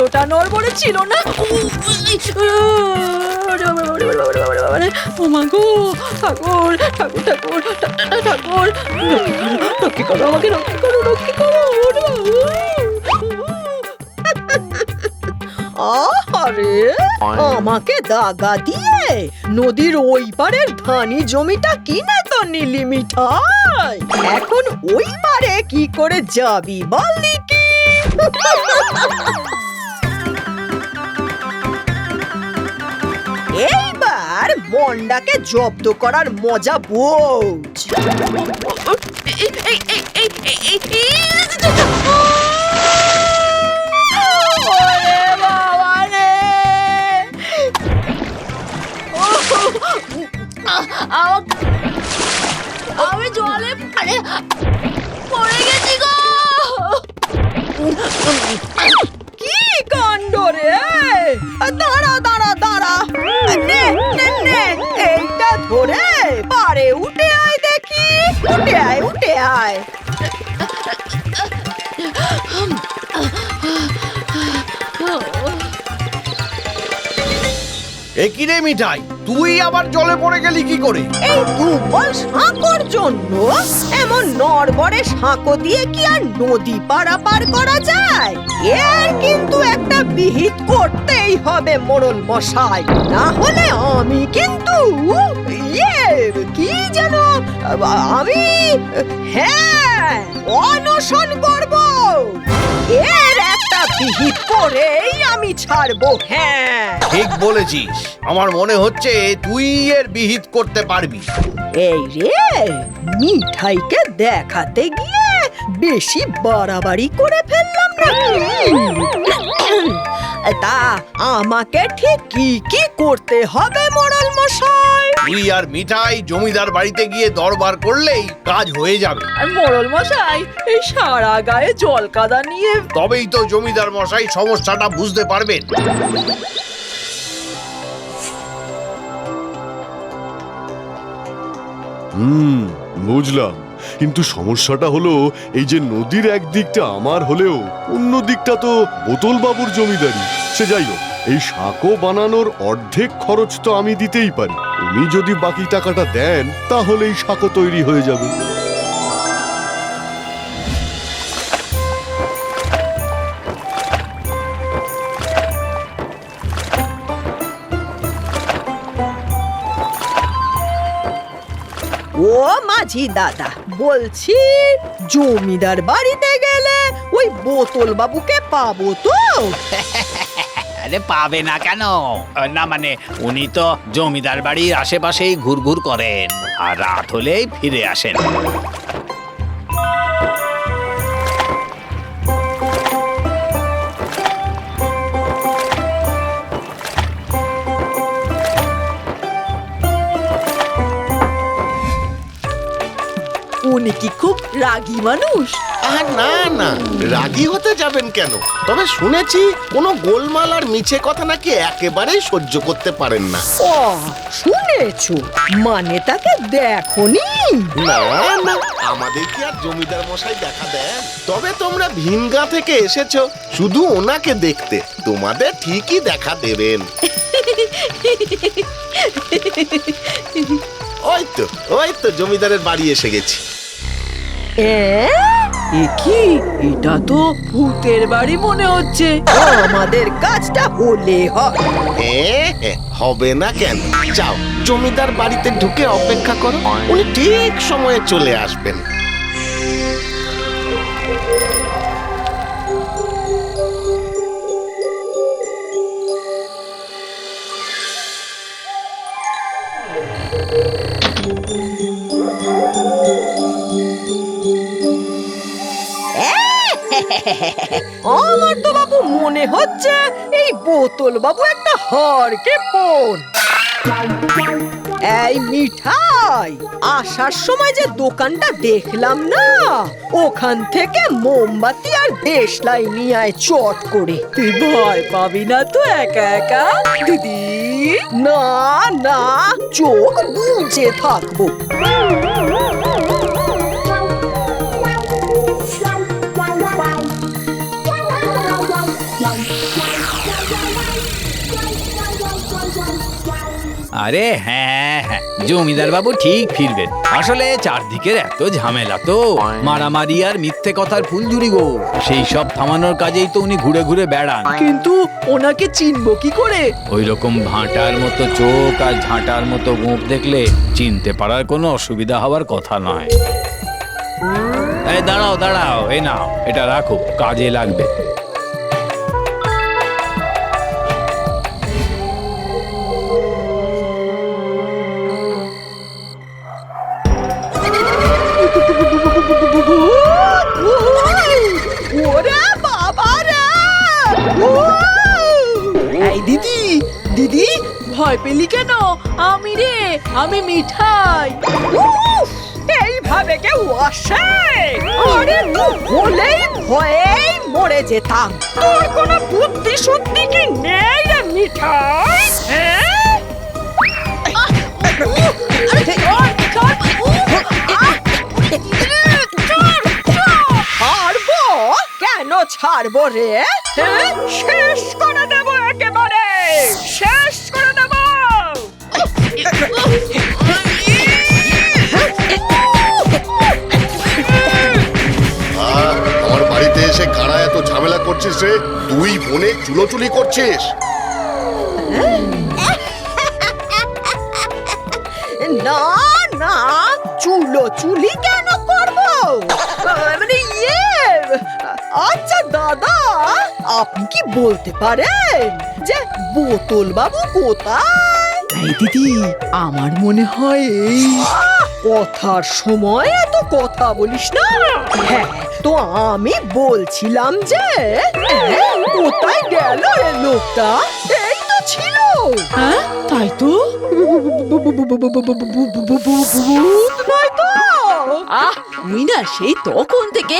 এতটা নড়বড়ে ছিল না। ও মা গো, ঠাকুর ঠাকুর ঠাকুর ঠাকুর, রক্ষে করো আমাকে, রক্ষে করো, রক্ষে করো। আরে আমাকে দাগা দিয়ে নদীর ওই পারের ধানি জমিটা কিনে তো নিলি মিঠাই, এখন ওই পারে কি করে যাবি বললি কি? এইবার বন্ডাকে জব্দ করার মজা বোঝ। আমি জলে পড়ে গেছি গো। কি কাণ্ড রে! দাঁড়া দাঁড়া দাঁড়া, নে নে নে, এইটা ধরে পারে উঠে আয় দেখি, উঠে আয় উঠে আয়। একই রে মিঠাই, তুই আবার জলে পড়ে গেলি কি করে? এই দুর্বল সাঁকোর জন্য এমন নড়বড়ে সাঁকো দিয়ে কি আর নদী পারাপার করা যায়? এর কিন্তু একটা বিহিত করতেই হবে মোড়ল মশাই, না হলে আমি কিন্তু কি যেন আমি, হ্যাঁ, অনশন করব। এর একটা বিহিত করেই আমি ছাড়বো। হ্যাঁ ঠিক বলেছিস, আমার মনে হচ্ছে তুই এর বিহিত করতে পারবি। এই রে, মিঠাইকে দেখাতে গিয়ে বেশি বাড়াবাড়ি করে ফেললাম নাকি? তা আমাকে ঠিক কি কি করতে হবে মোড়ল মশাই? তুই আর মিঠাই জমিদার বাড়িতে গিয়ে দরবার করলেই কাজ হয়ে যাবে। আর মোড়ল মশাই এই সারা গায়ে জল কাদা নিয়ে, তবেই তো জমিদার মশাই সমস্যাটা বুঝতে পারবেন। বুঝলাম, কিন্তু সমস্যাটা হলো এই যে নদীর একদিকটা আমার হলেও অন্য দিকটা তো বোতল বাবুর জমিদারি। সে যাই হোক, এই সাঁকো বানানোর অর্ধেক খরচ তো আমি দিতেই পারি। উনি যদি বাকি টাকাটা দেন তাহলেই সাঁকো তৈরি হয়ে যাবে। ও মাঝি দাদা, বলছি জমিদার বাড়িতে গেলে ওই বোতল বাবুকে পাবো তো? আরে পাবে না কেন? না মানে উনি তো জমিদার বাড়ির আশেপাশেই ঘুরঘুর করেন আর রাত হলেই ফিরে আসেন। উনি কি খুব রাগী মানুষ? আর না না, রাগী হতে যাবেন কেন? তবে শুনেছি কোনো গোলমাল আর মিছে কথা নাকি একেবারেই সহ্য করতে পারেন না। ও, শুনেছো? মানে তাকে দেখোনি? না না, আমাদের কি আর জমিদার মশাই দেখা দেন? তবে তোমরা ভিনগা থেকে এসেছো শুধু ওনাকে দেখতে, তোমাদের ঠিকই দেখা দেবেন। ওই তো জমিদারের বাড়ি এসে গেছি। কি, এটা তো ভূতের বাড়ি মনে হচ্ছে। আমাদের কাজটা হলে হবে না কেন? যাও জমিদার বাড়িতে ঢুকে অপেক্ষা করো, উনি ঠিক সময়ে চলে আসবেন। আমার তো বাবু মনে হচ্ছে এই বোতল বাবু একটা হারকে ফোন। এই মিঠাই, আসার সময় যে দোকানটা দেখলাম না, ওখান থেকে মোমবাতি আর দেশলাই নিয়ে আয় চট করে। তুই ভয় পাবি না তো একা একা দিদি? না না, চোখ বুজে থাকবো। আরে হ্যাঁ হ্যাঁ, জমিদার বাবু ঠিক ফিরবেন। আসলে চারদিকের এত ঝামেলা তো, মারামারি আর মিথ্যে কথার ফুলঝুরি গো, সেই সব থামানোর কাজেই তো উনি ঘুরে ঘুরে বেড়ান। কিন্তু ওনাকে চিনবো কি করে? ওই রকম ভাঁটার মতো চোখ আর ঝাঁটার মতো গোঁপ দেখলে চিনতে পারার কোনো অসুবিধা হওয়ার কথা নয়। এই দাঁড়াও দাঁড়াও, এই নাও, এটা রাখো, কাজে লাগবে। ওরে বাবা রে! এই দিদি, দিদি ভয় পেলি কেন? আমি রে, আমি মিঠাই। উফ! এইভাবে কেউ আসে? আরে তুই বলেই ভয়েই মরে যেতাম। তোর কোনো বুদ্ধি শুদ্ধি কি নেই রে মিঠাই? হ্যাঁ? ছাড়বো? কেন ছাড়বো রে? হ্যাঁ? শেষ করে দেবো, একেবারে শেষ করে দেবো। আমার বাড়িতে এসে কারা এত ঝামেলা করছিস রে? তুই বোনে চুলোচুলি করছিস? না না, চুলি কেন করবো? মানে আচ্ছা দাদা, আপনি কি বলতে পারেন যে বোতল বাবু কোথায়? এই দিদি, আমার মনে হয় এই কথার সময় এত কথা বলিস না। হ্যাঁ, তো আমি বলছিলাম যে কোথায় গেল রে লোকটা? এই তো ছিল। হ্যাঁ, তাই তো। ভূত নয় তো? তুই না সেই তখন থেকে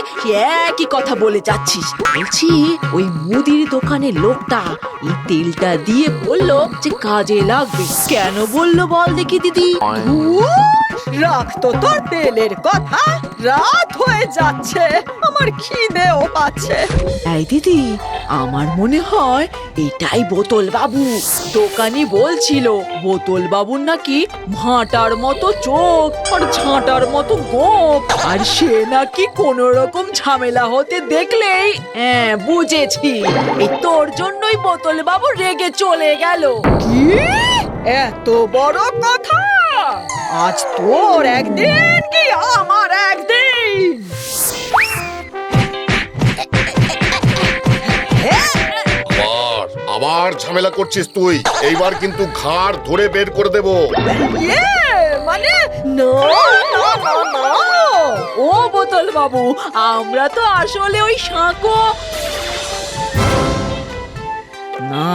একই কথা বলে যাচ্ছিস। বলছি, ওই মুদির দোকানের লোকটা এই তেলটা দিয়ে বললো যে কাজে লাগবে। কেন বললো বল দেখি দিদি? রাখতো তোর তেলের কথা, রাত হয়ে যাচ্ছে, আমার খিদেও পাচ্ছে। এই দিদি, আমার মনে হয় এটাই বোতল বাবু। দোকানি বলছিল বোতল বাবুর নাকি ভাঁটার মতো চোখ আর ঝাঁটার মতো গোঁপ, আর সে নাকি কোন রকম ঝামেলা হতে দেখলেই হ্যাঁ বুঝেছি, এই তোর জন্যই বোতল বাবু রেগে চলে গেল। কি এত বড় কথা? আজ তোর একদিন কি আমার একদিন? আবার ঝামেলা করছিস তুই। এইবার কিন্তু ঘাড় ধরে বের করে দেব। মানে না না না না। ও বোতল বাবু, আমরা তো আসলে ওই সাঁকো না,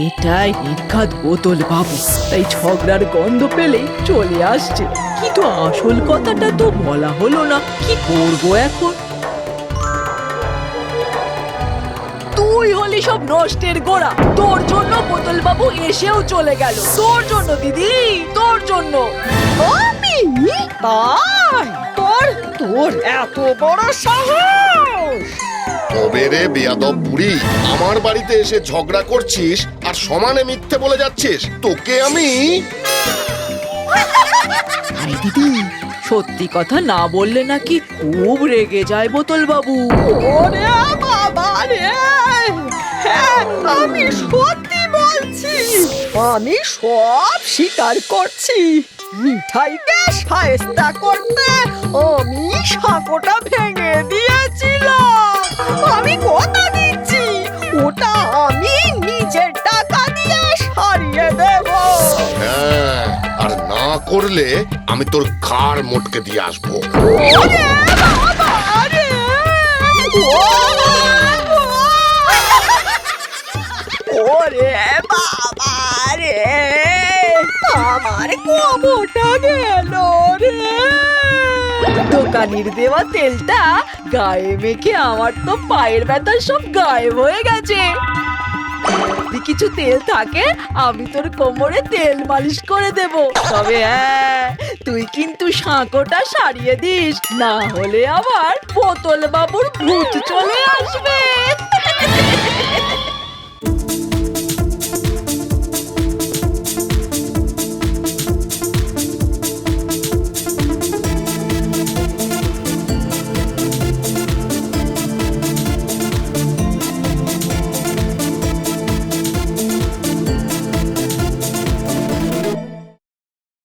এটাই নির্ঘাত বোতল বাবু, তাই ঝগড়ার গন্ধ পেলেই চলে আসছে। কিন্তু আসল কথাটা তো বলা হলো না, কি করবো এখন? তুই হলি সব নষ্টের গোড়া। তোর জন্য বোতল বাবু এসেও চলে গেল, তোর জন্য দিদি, তোর জন্য। আমি? তাই? তোর এত বড় সাহস? তবে রে বেয়াদব বুড়ি, আমার বাড়িতে এসে ঝগড়া করছিস আর সমানে মিথ্যে বলে যাচ্ছিস। তোকে আমি আরে দিদি, সত্যি কথা না বললে নাকি খুব রেগে যায় বোতল বাবু। ওরে বাবা রে! হ্যাঁ, আমি সত্যি বলছি, আমি সব স্বীকার করছি। মিঠাইকে শায়েস্তা করতে আমি সাঁকোটা ভেঙে দিয়েছিলাম। আমি কথা দিচ্ছি, ওটা আমি নিজের টাকা দিয়ে সারিয়ে দেব। হ্যাঁ, আর না করলে আমি তোর ঘাড় মোটকে দিয়ে আসবো। ওরে বাবা রে! ওরে বাবা রে! আমার কোমরটা গেল রে! দোকানির দেওয়া তেলটা গায়ে মেখে আমার তো পায়ের ব্যথা সব গায়েব হয়ে গেছে। যদি কিছু তেল থাকে আমি তোর কোমরে তেল মালিশ করে দেব। তবে হ্যাঁ, তুই কিন্তু সাঁকোটা সারিয়ে দিস, না হলে আবার বোতল বাবুর ভূত চলে আসবে।